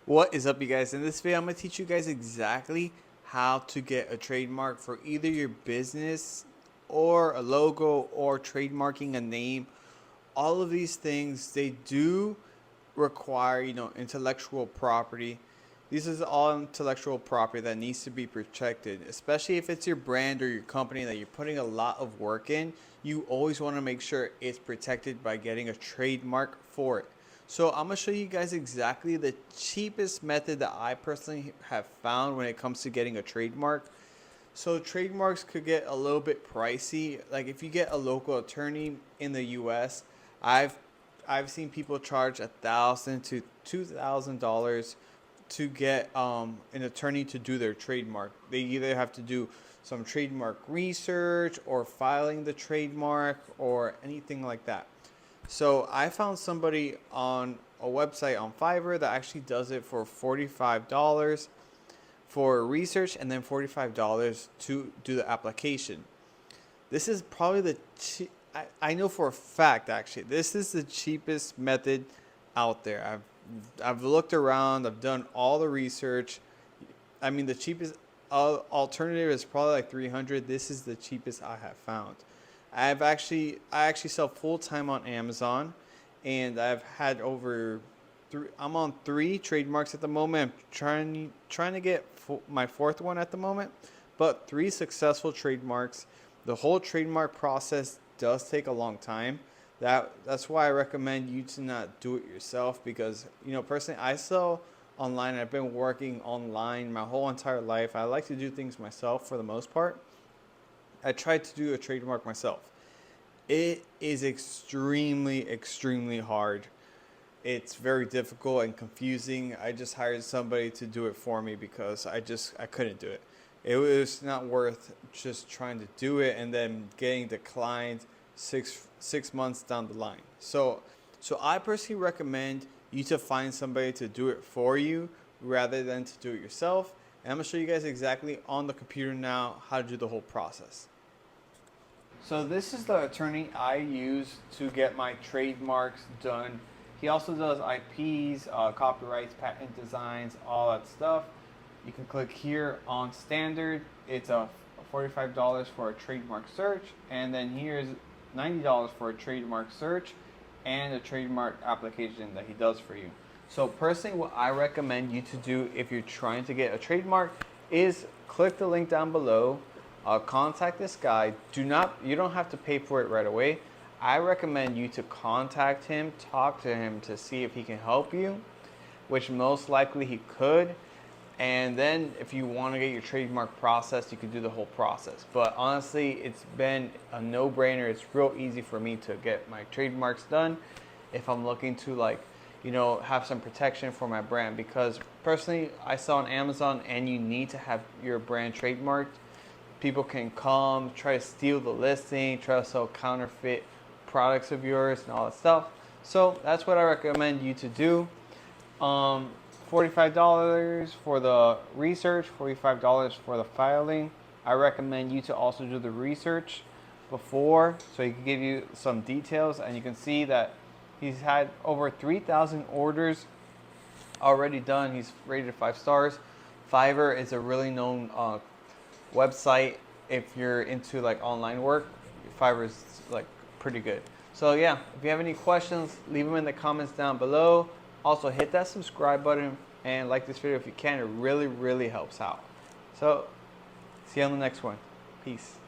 What is up, you guys? In this video, I'm going to teach you guys exactly how to get a trademark for either your business or a logo or trademarking a name. All of these things, they do require, intellectual property. This is all intellectual property that needs to be protected, especially if it's your brand or your company that you're putting a lot of work in. You always want to make sure it's protected by getting a trademark for it. So I'm going to show you guys exactly the cheapest method that I personally have found when it comes to getting a trademark. So trademarks could get a little bit pricey. Like if you get a local attorney in the US, I've seen people charge $1,000 to $2,000 to get an attorney to do their trademark. They either have to do some trademark research or filing the trademark or anything like that. So I found somebody on a website on Fiverr that actually does it for $45 for research and then $45 to do the application. This is probably I know for a fact actually this is the cheapest method out there. I've looked around, I've done all the research. I mean, the cheapest alternative is probably like $300. This is the cheapest I have found. I actually sell full-time on Amazon, and I've had I'm on 3 trademarks at the moment. I'm trying to get my 4th one at the moment, but 3 successful trademarks. The whole trademark process does take a long time. That's why I recommend you to not do it yourself, because personally I sell online. I've been working online my whole entire life. I like to do things myself for the most part. I tried to do a trademark myself. It is extremely hard. It's very difficult and confusing. I just hired somebody to do it for me because I couldn't do it. It was not worth just trying to do it and then getting declined six months down the line. So I personally recommend you to find somebody to do it for you rather than to do it yourself. And I'm going to show you guys exactly on the computer now how to do the whole process. So this is the attorney I use to get my trademarks done. He also does IPs, copyrights, patent designs, all that stuff. You can click here on standard. It's $45 for a trademark search, and then here's $90 for a trademark search and a trademark application that he does for you. So personally, what I recommend you to do if you're trying to get a trademark is click the link down below. Contact this guy. You don't have to pay for it right away. I recommend you to contact him, talk to him to see if he can help you, which most likely he could. And then if you want to get your trademark processed, you can do the whole process. But honestly, it's been a no-brainer. It's real easy for me to get my trademarks done if I'm looking to have some protection for my brand, because personally I sell on Amazon and you need to have your brand trademarked. People can come, try to steal the listing, try to sell counterfeit products of yours and all that stuff. So that's what I recommend you to do. $45 for the research, $45 for the filing. I recommend you to also do the research before so he can give you some details, and you can see that he's had over 3,000 orders already done. He's rated 5 stars. Fiverr is a really known website. If you're into online work, Fiverr is pretty good. So yeah, if you have any questions, leave them in the comments down below. Also hit that subscribe button and like this video if you can. It really helps out. So see you on the next one. Peace.